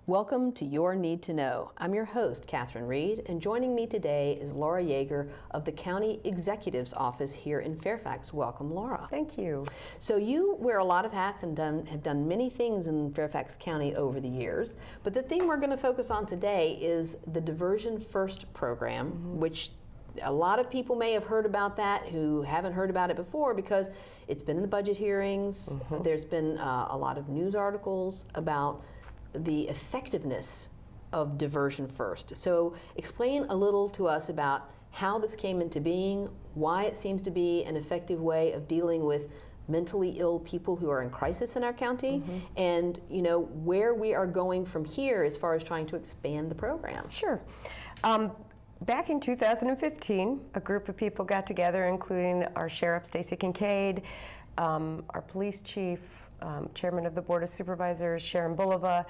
Welcome to Your Need to Know. I'm your host, Catherine Reed, and joining me today is Laura Yager of the County Executive's Office here in Fairfax. Welcome, Laura. Thank you. So you wear a lot of hats and have done many things in Fairfax County over the years, but the thing we're going to focus on today is the Diversion First program, which a lot of people may have heard about that who haven't heard about it before because it's been in the budget hearings. There's been a lot of news articles about the effectiveness of Diversion First. So explain a little to us about how this came into being, why it seems to be an effective way of dealing with mentally ill people who are in crisis in our county, and where we are going from here as far as trying to expand the program. Sure. Back in 2015, a group of people got together, including our Sheriff, Stacey Kincaid, our police chief, chairman of the Board of Supervisors, Sharon Bulova,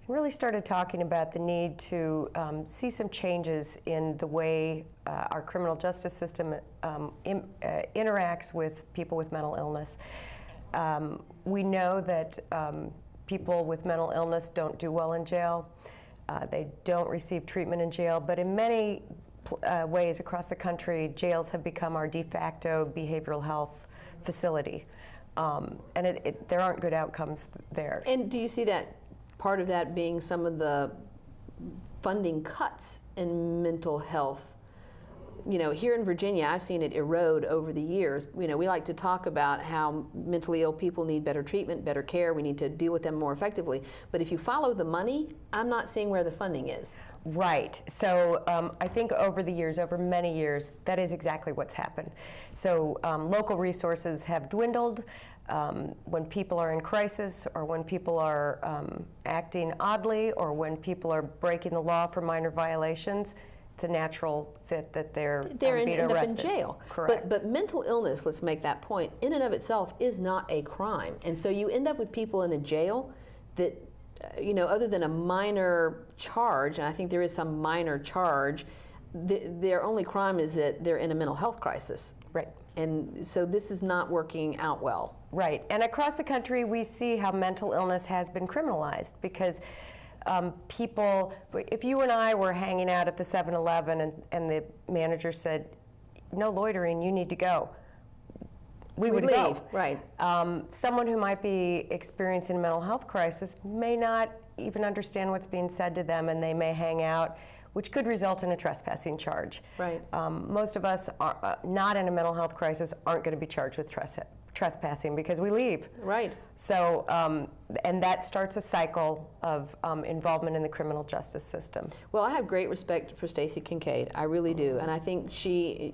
and really started talking about the need to see some changes in the way our criminal justice system interacts with people with mental illness. We know that people with mental illness don't do well in jail. They don't receive treatment in jail, but in many ways across the country, jails have become our de facto behavioral health facility. And there aren't good outcomes there. And do you see that part of that being some of the funding cuts in mental health? Here in Virginia, I've seen it erode over the years. We like to talk about how mentally ill people need better treatment, better care. We need to deal with them more effectively. But if you follow the money, I'm not seeing where the funding is. Right. So I think over the years, over many years, that is exactly what's happened. So local resources have dwindled. When people are in crisis, or when people are acting oddly, or when people are breaking the law for minor violations, it's a natural fit that they're being end arrested. Up in jail. Correct. But mental illness, let's make that point, in and of itself is not a crime. And so you end up with people in a jail that, other than a minor charge, and I think there is some minor charge, their only crime is that they're in a mental health crisis. Right. And so this is not working out well. Right. And across the country, we see how mental illness has been criminalized because people, if you and I were hanging out at the 7-Eleven and the manager said, no loitering, you need to go, we would leave. Go. Right. Someone who might be experiencing a mental health crisis may not even understand what's being said to them, and they may hang out, which could result in a trespassing charge. Right. Most of us are not in a mental health crisis aren't going to be charged with trespassing because we leave. Right. So, and that starts a cycle of involvement in the criminal justice system. Well, I have great respect for Stacey Kincaid. I really do. And I think she,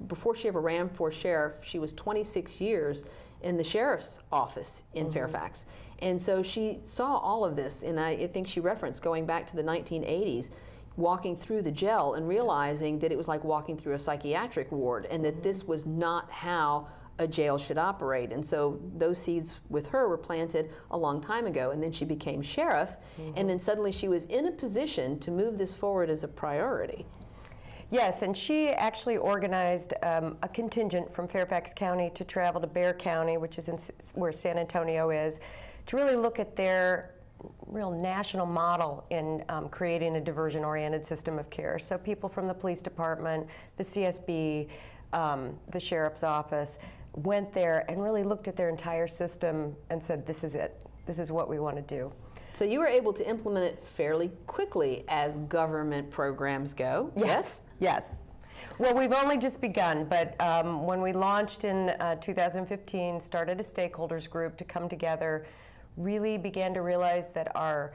before she ever ran for sheriff, she was 26 years in the sheriff's office in Fairfax. And so she saw all of this, and I think she referenced going back to the 1980s, walking through the jail and realizing that it was like walking through a psychiatric ward, and that this was not how a jail should operate. And so those seeds with her were planted a long time ago, and then she became sheriff, and then suddenly she was in a position to move this forward as a priority. Yes, and she actually organized a contingent from Fairfax County to travel to Bexar County, which is where San Antonio is, to really look at their real national model in creating a diversion-oriented system of care. So people from the police department, the CSB, the sheriff's office, went there and really looked at their entire system and said, this is it. This is what we want to do. So you were able to implement it fairly quickly as government programs go. Yes. Yes. Well, we've only just begun, but when we launched in 2015, started a stakeholders group to come together, really began to realize that our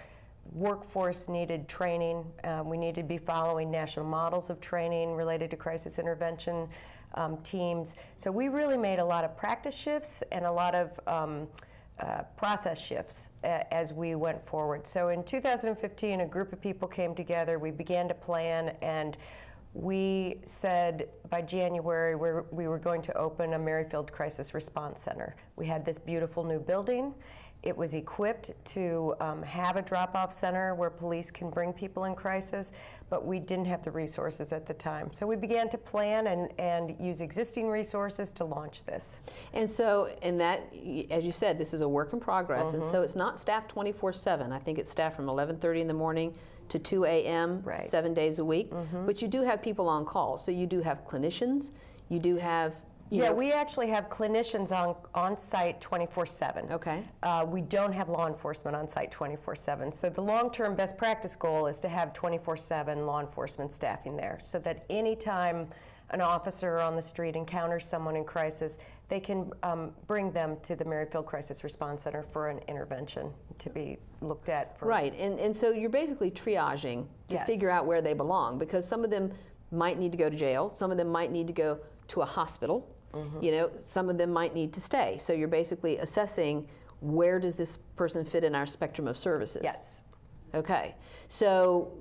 workforce needed training. We needed to be following national models of training related to crisis intervention teams. So we really made a lot of practice shifts and a lot of process shifts as we went forward. So in 2015, a group of people came together. We began to plan, and we said by January we were going to open a Merrifield Crisis Response Center. We had this beautiful new building, It was equipped to have a drop-off center where police can bring people in crisis, but we didn't have the resources at the time. So we began to plan and use existing resources to launch this. And so, in that, as you said, this is a work in progress, and so it's not staffed 24/7. I think it's staffed from 11:30 in the morning to 2 a.m. Right. 7 days a week. But you do have people on call, so you do have clinicians, you do have. Yeah, we actually have clinicians on site 24/7. Okay. We don't have law enforcement on site 24/7. So the long-term best practice goal is to have 24/7 law enforcement staffing there, so that anytime an officer on the street encounters someone in crisis, they can bring them to the Merrifield Crisis Response Center for an intervention to be looked at. For Right, and so you're basically triaging to Yes. figure out where they belong, because some of them might need to go to jail, some of them might need to go to a hospital. You know, some of them might need to stay. So you're basically assessing, where does this person fit in our spectrum of services? Yes. Okay. So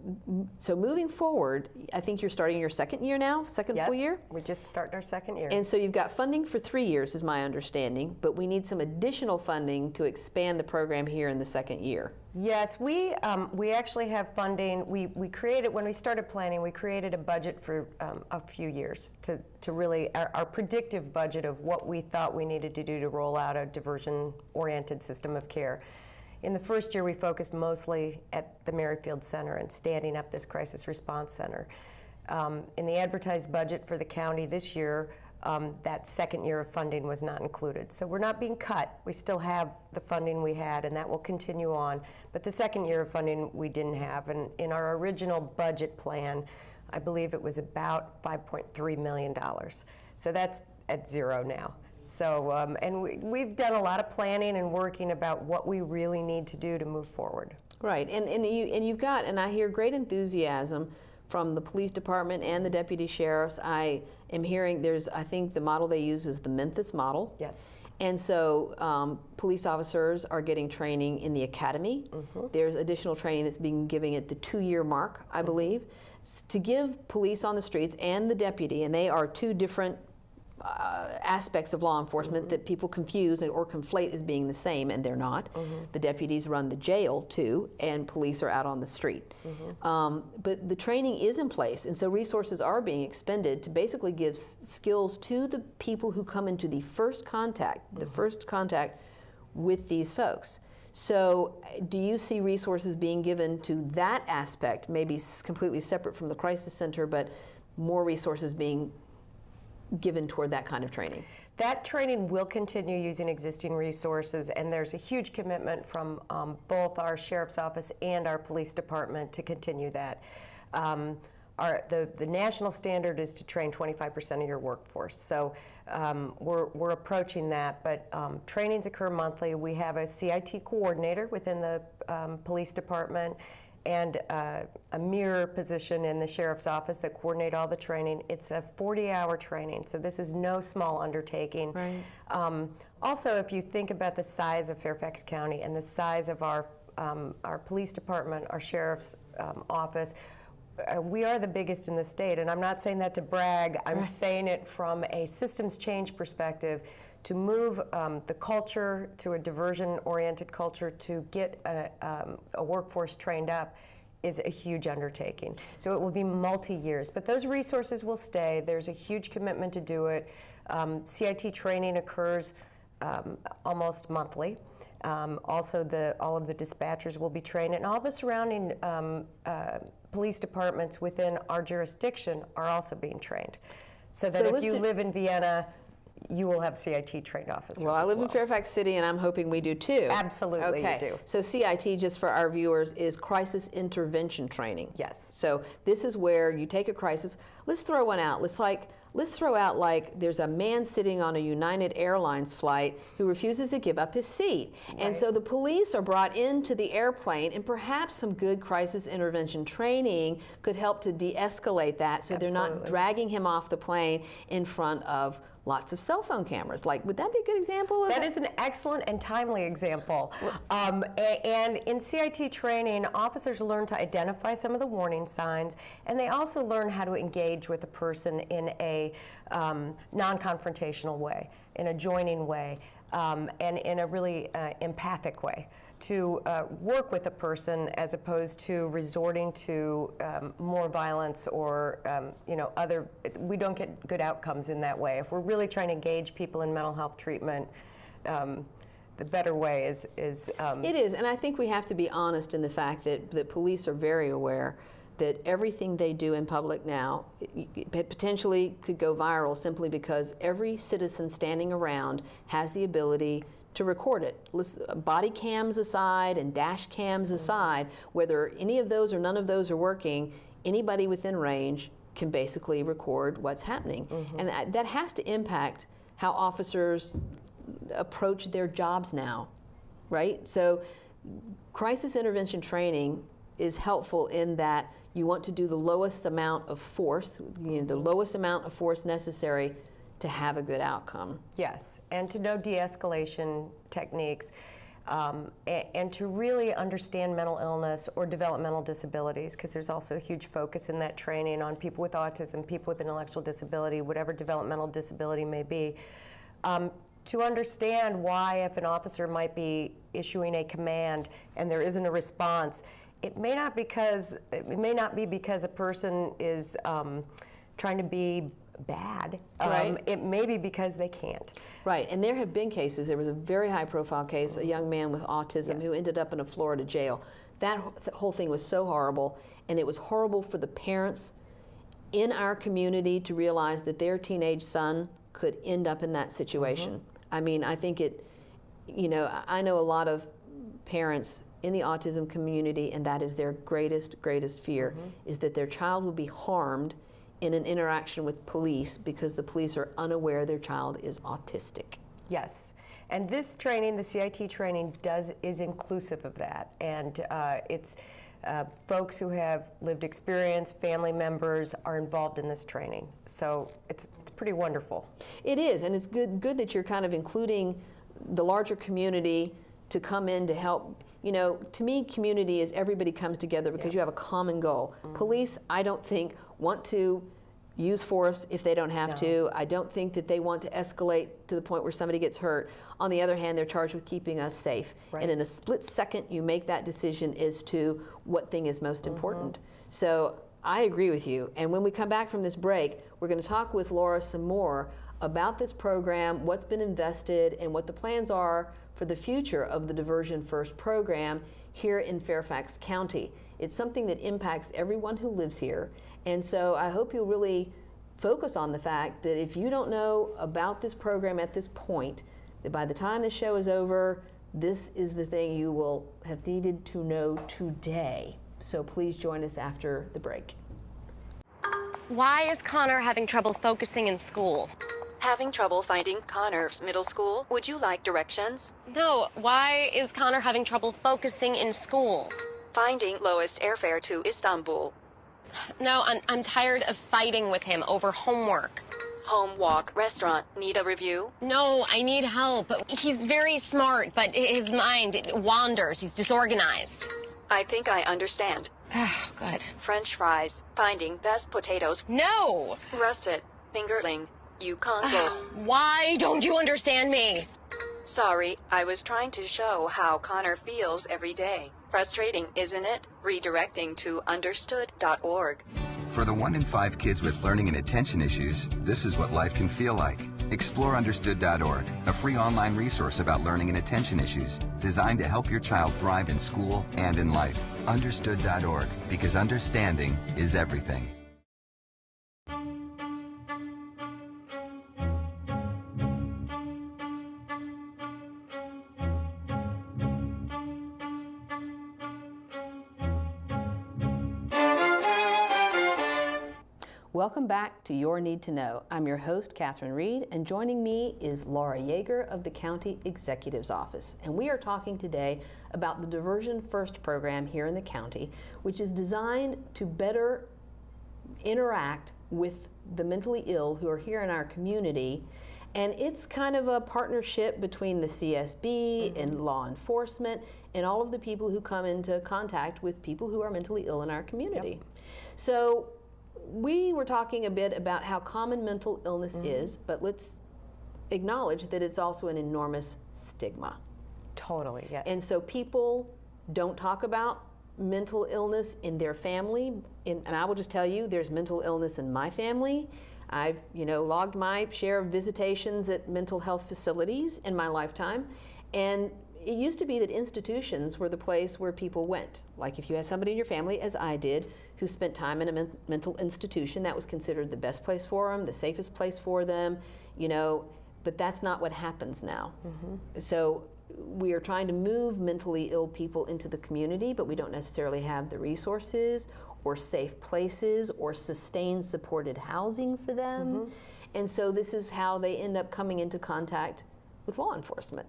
moving forward, I think you're starting your second year now, second Yep. full year? We just started our second year. And so you've got funding for 3 years, is my understanding, but we need some additional funding to expand the program here in the second year. Yes, we actually have funding. We created, when we started planning, we created a budget for a few years to really, our predictive budget of what we thought we needed to do to roll out a diversion-oriented system of care. In the first year, we focused mostly at the Merrifield Center and standing up this crisis response center. In the advertised budget for the county this year, that second year of funding was not included. So we're not being cut. We still have the funding we had, and that will continue on. But the second year of funding we didn't have. And in our original budget plan, I believe it was about $5.3 million. So that's at zero now. So, and we've done a lot of planning and working about what we really need to do to move forward. Right, and you've got, and I hear great enthusiasm from the police department and the deputy sheriffs. I am hearing I think the model they use is the Memphis model. Yes. And so police officers are getting training in the academy. There's additional training that's being given at the 2-year mark, I believe, to give police on the streets and the deputy, and they are two different aspects of law enforcement that people confuse or conflate as being the same, and they're not. The deputies run the jail too, and police are out on the street. But the training is in place, and so resources are being expended to basically give skills to the people who come into the first contact, with these folks. So do you see resources being given to that aspect, maybe completely separate from the crisis center, but more resources being given toward that kind of training? That training will continue using existing resources, and there's a huge commitment from both our sheriff's office and our police department to continue that. The national standard is to train 25% of your workforce, so we're approaching that, but trainings occur monthly. We have a CIT coordinator within the police department, and a mirror position in the sheriff's office that coordinate all the training. It's a 40-hour training, so this is no small undertaking. Right. Also, if you think about the size of Fairfax County and the size of our police department, our sheriff's office, we are the biggest in the state, and I'm not saying that to brag. I'm saying it from a systems change perspective. To move the culture to a diversion-oriented culture, to get a workforce trained up, is a huge undertaking. So it will be multi-years, but those resources will stay. There's a huge commitment to do it. CIT training occurs almost monthly. Also, all of the dispatchers will be trained, and all the surrounding police departments within our jurisdiction are also being trained. So that if you live in Vienna, you will have CIT trained officers. Well, I live in Fairfax City, and I'm hoping we do too. Absolutely, okay. You do. So CIT, just for our viewers, is crisis intervention training. Yes. So this is where you take a crisis. Let's throw one out. Let's throw out, like, there's a man sitting on a United Airlines flight who refuses to give up his seat. Right. And so the police are brought into the airplane, and perhaps some good crisis intervention training could help to de-escalate that, so Absolutely. They're not dragging him off the plane in front of lots of cell phone cameras. Like, would that be a good example of that? That is an excellent and timely example. And in CIT training, officers learn to identify some of the warning signs, and they also learn how to engage with a person in a non-confrontational way, in a joining way. and in a really empathic way, to work with a person as opposed to resorting to more violence or other. We don't get good outcomes in that way. If we're really trying to engage people in mental health treatment, the better way is It is, and I think we have to be honest in the fact that police are very aware that everything they do in public now potentially could go viral simply because every citizen standing around has the ability to record it. Body cams aside and dash cams aside, whether any of those or none of those are working, anybody within range can basically record what's happening. And that has to impact how officers approach their jobs now, right? So crisis intervention training is helpful in that you want to do the lowest amount of force, the lowest amount of force necessary to have a good outcome. Yes, and to know de-escalation techniques, and to really understand mental illness or developmental disabilities, because there's also a huge focus in that training on people with autism, people with intellectual disability, whatever developmental disability may be. To understand why, if an officer might be issuing a command and there isn't a response, it may not be because a person is trying to be bad. Right. It may be because they can't. Right, and there have been cases. There was a very high-profile case, a young man with autism who ended up in a Florida jail. That whole thing was so horrible, and it was horrible for the parents in our community to realize that their teenage son could end up in that situation. I mean, I think I know a lot of parents in the autism community, and that is their greatest fear, is that their child will be harmed in an interaction with police because the police are unaware their child is autistic. Yes, and this training, the CIT training, is inclusive of that, and it's folks who have lived experience, family members are involved in this training. So it's pretty wonderful. It is, and it's good that you're kind of including the larger community to come in to help. To me, community is everybody comes together because you have a common goal. Police, I don't think, want to use force if they don't have to. I don't think that they want to escalate to the point where somebody gets hurt. On the other hand, they're charged with keeping us safe. Right. And in a split second, you make that decision as to what thing is most important. So I agree with you. And when we come back from this break, we're going to talk with Laura some more about this program, what's been invested, and what the plans are for the future of the Diversion First program here in Fairfax County. It's something that impacts everyone who lives here. And so I hope you'll really focus on the fact that if you don't know about this program at this point, that by the time the show is over, this is the thing you will have needed to know today. So please join us after the break. Why is Connor having trouble focusing in school? Having trouble finding Connor's middle school? Would you like directions? No, why is Connor having trouble focusing in school? Finding lowest airfare to Istanbul. No, I'm tired of fighting with him over homework. Home, walk, restaurant. Need a review? No, I need help. He's very smart, but his mind wanders. He's disorganized. I think I understand. Oh, good. French fries. Finding best potatoes. No! Russet. Fingerling. Yukon Gold. Why don't you understand me? Sorry, I was trying to show how Connor feels every day. Frustrating, isn't it? Redirecting to understood.org. For the 1 in 5 kids with learning and attention issues, this is what life can feel like. Explore understood.org, a free online resource about learning and attention issues, designed to help your child thrive in school and in life. Understood.org, because understanding is everything. Welcome back to Your Need to Know. I'm your host, Catherine Reed, and joining me is Laura Yager of the County Executive's Office. And we are talking today about the Diversion First program here in the county, which is designed to better interact with the mentally ill who are here in our community. And it's kind of a partnership between the CSB and law enforcement and all of the people who come into contact with people who are mentally ill in our community. So we were talking a bit about how common mental illness is, but let's acknowledge that it's also an enormous stigma. Totally, yes. And so people don't talk about mental illness in their family. And I will just tell you, there's mental illness in my family. I've, logged my share of visitations at mental health facilities in my lifetime. And it used to be that institutions were the place where people went. Like if you had somebody in your family, as I did, who spent time in a mental institution, that was considered the best place for them, the safest place for them, but that's not what happens now. So we are trying to move mentally ill people into the community, but we don't necessarily have the resources or safe places or sustained supported housing for them. And so this is how they end up coming into contact with law enforcement.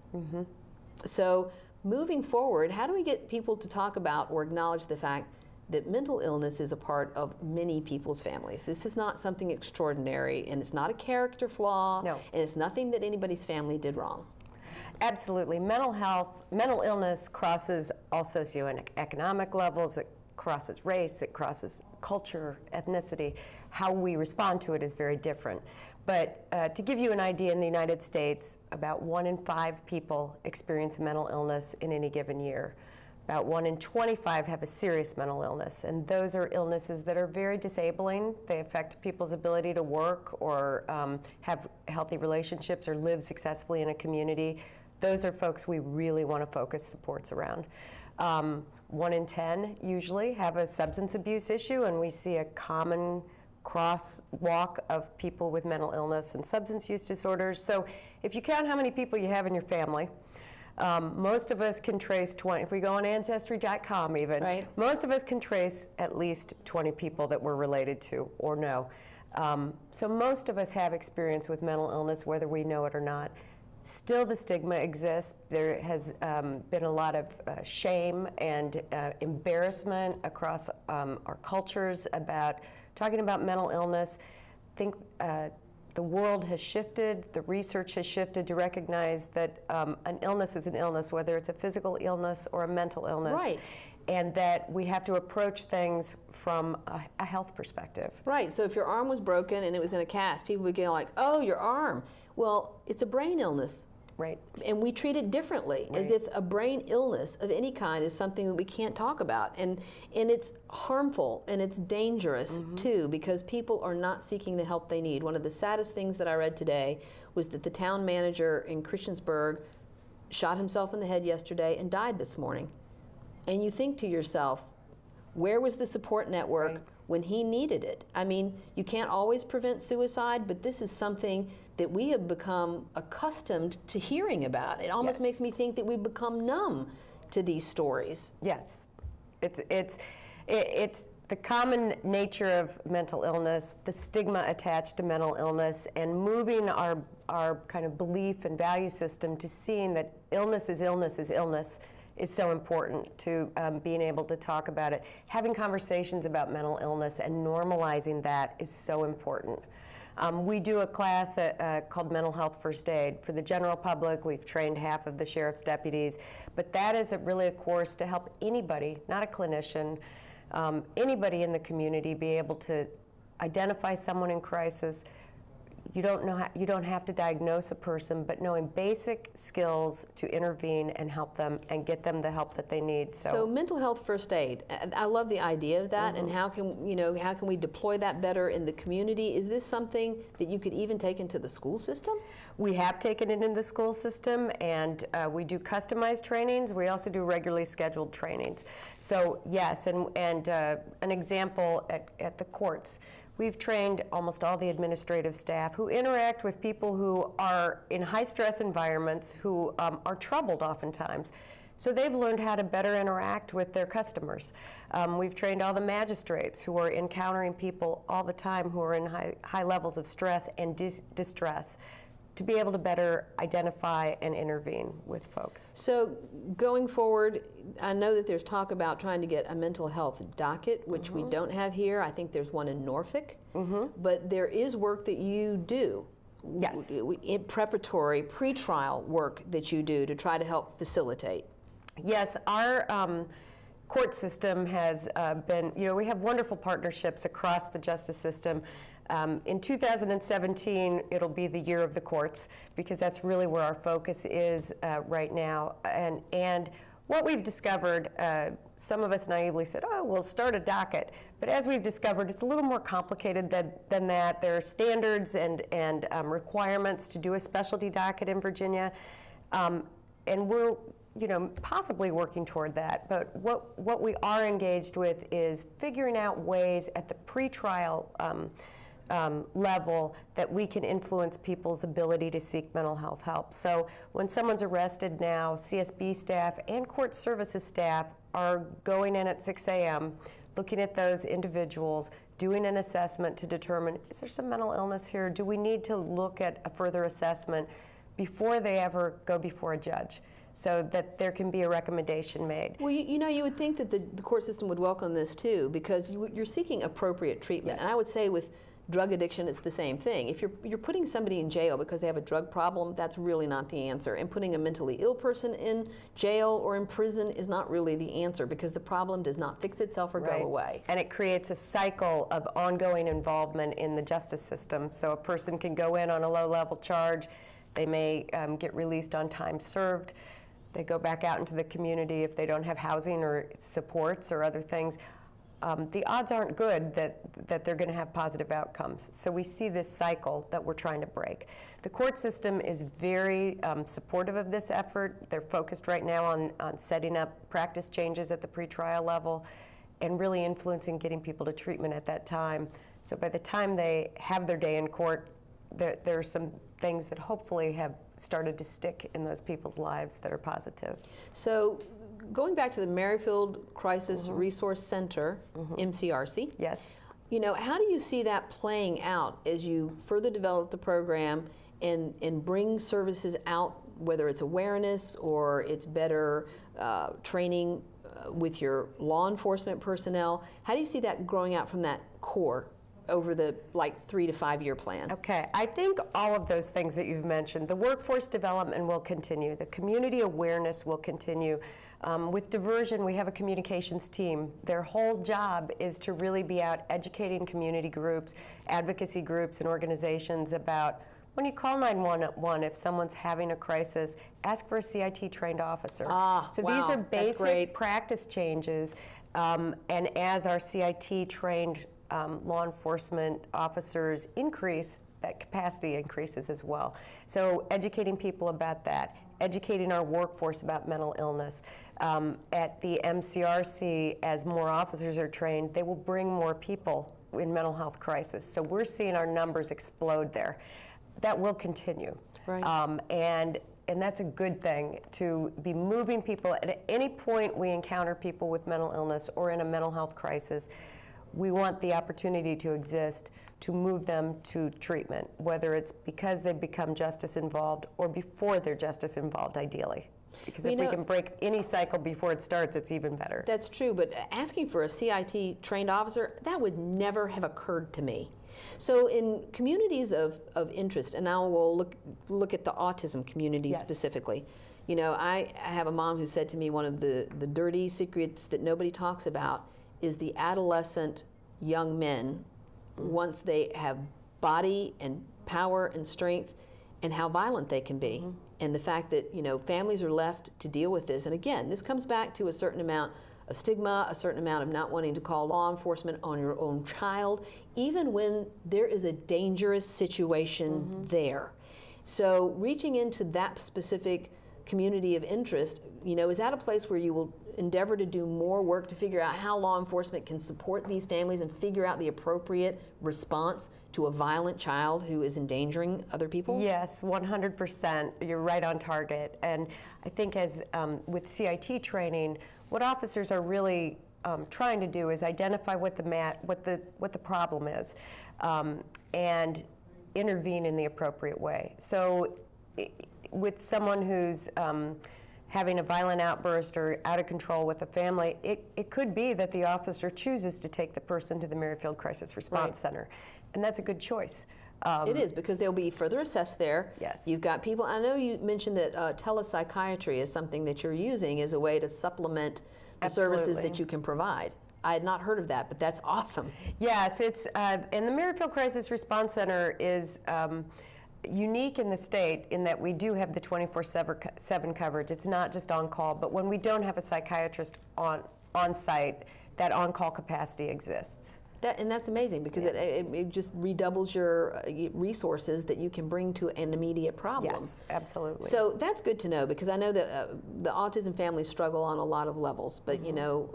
So moving forward, how do we get people to talk about or acknowledge the fact that mental illness is a part of many people's families? This is not something extraordinary, and it's not a character flaw, No. and it's nothing that anybody's family did wrong. Absolutely. Mental illness crosses all socioeconomic levels. It crosses race, it crosses culture, ethnicity. How we respond to it is very different. But to give you an idea, in the United States, about 1 in 5 people experience a mental illness in any given year. About 1 in 25 have a serious mental illness, and those are illnesses that are very disabling. They affect people's ability to work or have healthy relationships or live successfully in a community. Those are folks we really want to focus supports around. 1 in 10 usually have a substance abuse issue, and we see a common crosswalk of people with mental illness and substance use disorders. So if you count how many people you have in your family, most of us can trace 20, if we go on Ancestry.com even, Right. most of us can trace at least 20 people that we're related to or know. So most of us have experience with mental illness, whether we know it or not. Still, the stigma exists. There has been a lot of shame and embarrassment across our cultures about talking about mental illness. I think the world has shifted, the research has shifted to recognize that an illness is an illness, whether it's a physical illness or a mental illness. Right. And that we have to approach things from a health perspective. Right, so if your arm was broken and it was in a cast, people would get like, oh, your arm. Well, it's a brain illness. Right. And we treat it differently, as if a brain illness of any kind is something that we can't talk about. And it's harmful and it's dangerous too, because people are not seeking the help they need. One of the saddest things that I read today was that the town manager in Christiansburg shot himself in the head yesterday and died this morning. And you think to yourself, where was the support network when he needed it? I mean, you can't always prevent suicide, but this is something that we have become accustomed to hearing about. It almost makes me think that we've become numb to these stories. Yes, it's the common nature of mental illness, the stigma attached to mental illness, and moving our kind of belief and value system to seeing that illness is illness is illness is so important to being able to talk about it. Having conversations about mental illness and normalizing that is so important. We do a class called Mental Health First Aid. For the general public, we've trained half of the sheriff's deputies, but that is really a course to help anybody, not a clinician, anybody in the community be able to identify someone in crisis. You don't have to diagnose a person, but knowing basic skills to intervene and help them and get them the help that they need. So mental health first aid, I love the idea of that, and how can we deploy that better in the community? Is this something that you could even take into the school system? We have taken it into the school system, and we do customized trainings. We also do regularly scheduled trainings. So yes, and an example at the courts. We've trained almost all the administrative staff who interact with people who are in high-stress environments, who are troubled oftentimes. So they've learned how to better interact with their customers. We've trained all the magistrates who are encountering people all the time who are in high levels of stress and distress to be able to better identify and intervene with folks. So going forward, I know that there's talk about trying to get a mental health docket, which we don't have here. I think there's one in Norfolk, but there is work that you do. Yes. Preparatory, pre-trial work that you do to try to help facilitate. Yes, our court system has been, we have wonderful partnerships across the justice system. In 2017, it'll be the year of the courts, because that's really where our focus is right now. And what we've discovered, some of us naively said, oh, we'll start a docket. But as we've discovered, it's a little more complicated than that. There are standards and requirements to do a specialty docket in Virginia. And we're possibly working toward that. But what we are engaged with is figuring out ways at the pretrial level that we can influence people's ability to seek mental health help. So when someone's arrested now, CSB staff and court services staff are going in at 6 a.m., looking at those individuals, doing an assessment to determine, is there some mental illness here? Do we need to look at a further assessment before they ever go before a judge, so that there can be a recommendation made? Well, you would think that the court system would welcome this too, because you're seeking appropriate treatment. Yes. And I would say with drug addiction, it's the same thing. If you're putting somebody in jail because they have a drug problem, that's really not the answer. And putting a mentally ill person in jail or in prison is not really the answer, because the problem does not fix itself or Right. go away. And it creates a cycle of ongoing involvement in the justice system. So a person can go in on a low-level charge, they may get released on time served, they go back out into the community if they don't have housing or supports or other things. The odds aren't good that they're going to have positive outcomes. So we see this cycle that we're trying to break. The court system is very supportive of this effort. They're focused right now on setting up practice changes at the pretrial level and really influencing getting people to treatment at that time. So by the time they have their day in court, there are some things that hopefully have started to stick in those people's lives that are positive. So going back to the Merrifield Crisis Resource Center, MCRC. Yes. How do you see that playing out as you further develop the program and bring services out, whether it's awareness or it's better training with your law enforcement personnel? How do you see that growing out from that core over the 3 to 5 year plan? Okay, I think all of those things that you've mentioned, the workforce development will continue, the community awareness will continue. With Diversion, we have a communications team. Their whole job is to really be out educating community groups, advocacy groups, and organizations about when you call 911, if someone's having a crisis, ask for a CIT trained officer. So wow, these are that's basic great. practice changes, and as our CIT trained law enforcement officers increase, that capacity increases as well. So educating people about that, educating our workforce about mental illness. At the MCRC, as more officers are trained, they will bring more people in mental health crisis. So we're seeing our numbers explode there. That will continue. Right. And that's a good thing, to be moving people. At any point we encounter people with mental illness or in a mental health crisis, we want the opportunity to exist to move them to treatment, whether it's because they've become justice involved or before they're justice involved, ideally. Because if we can break any cycle before it starts, it's even better. That's true, but asking for a CIT trained officer, that would never have occurred to me. So in communities of interest, and now we'll look at the autism community specifically. I have a mom who said to me, one of the dirty secrets that nobody talks about is the adolescent young men, once they have body and power and strength, and how violent they can be. And the fact that families are left to deal with this. And again, this comes back to a certain amount of stigma, a certain amount of not wanting to call law enforcement on your own child, even when there is a dangerous situation there. So reaching into that specific community of interest, is that a place where you will endeavor to do more work to figure out how law enforcement can support these families and figure out the appropriate response to a violent child who is endangering other people? Yes, 100%. You're right on target. And I think as with CIT training, what officers are really trying to do is identify what the problem is, and intervene in the appropriate way. So with someone who's having a violent outburst or out of control with a family, it could be that the officer chooses to take the person to the Merrifield Crisis Response Center, and that's a good choice. It is, because they'll be further assessed there. Yes. You've got people, I know you mentioned that telepsychiatry is something that you're using as a way to supplement the services that you can provide. I had not heard of that, but that's awesome. Yes, it's and the Merrifield Crisis Response Center is unique in the state in that we do have the 24/7 coverage. It's not just on call, but when we don't have a psychiatrist on site, that on-call capacity exists. And that's amazing because it just redoubles your resources that you can bring to an immediate problem. Yes, absolutely. So that's good to know because I know that the autism families struggle on a lot of levels, but you know,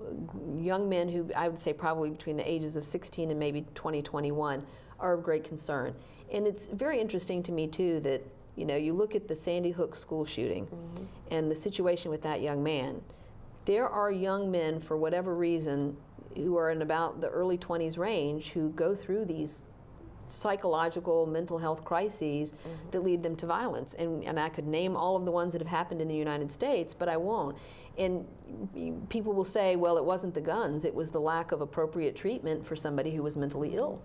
young men who I would say probably between the ages of 16 and maybe 20, 21 are of great concern. And it's very interesting to me too that, you know, you look at the Sandy Hook school shooting and the situation with that young man. There are young men, for whatever reason, who are in about the early 20s range who go through these psychological mental health crises that lead them to violence. And I could name all of the ones that have happened in the United States, but I won't. And people will say, well, it wasn't the guns, it was the lack of appropriate treatment for somebody who was mentally ill.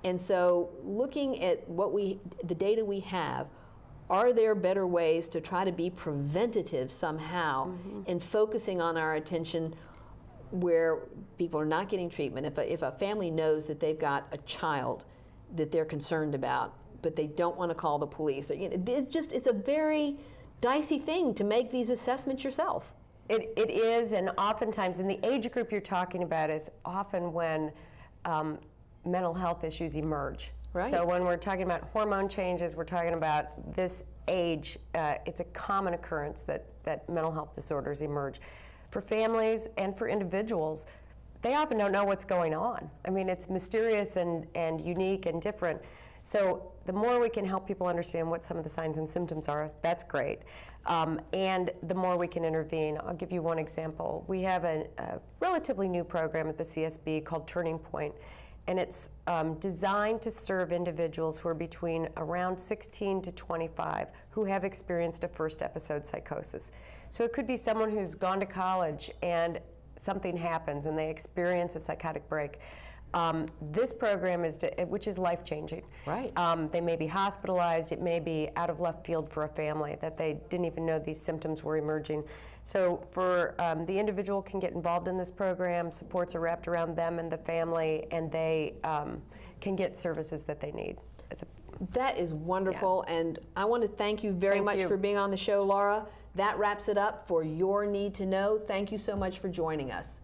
And so looking at the data we have, are there better ways to try to be preventative somehow in focusing on our attention where people are not getting treatment? If a family knows that they've got a child that they're concerned about, but they don't want to call the police, or, you know, it's a very dicey thing to make these assessments yourself. It is, and oftentimes in the age group you're talking about is often when mental health issues emerge. Right. So when we're talking about hormone changes, we're talking about this age, it's a common occurrence that mental health disorders emerge. For families and for individuals, they often don't know what's going on. I mean, it's mysterious and unique and different. So the more we can help people understand what some of the signs and symptoms are, that's great. And the more we can intervene. I'll give you one example. We have a relatively new program at the CSB called Turning Point. And it's designed to serve individuals who are between around 16 to 25 who have experienced a first episode psychosis. So it could be someone who's gone to college and something happens and they experience a psychotic break. This program which is life-changing. Right. They may be hospitalized. It may be out of left field for a family that they didn't even know these symptoms were emerging. So for the individual can get involved in this program, supports are wrapped around them and the family, and they can get services that they need. That is wonderful, and I want to thank you very much for being on the show, Laura. That wraps it up for Your Need to Know. Thank you so much for joining us.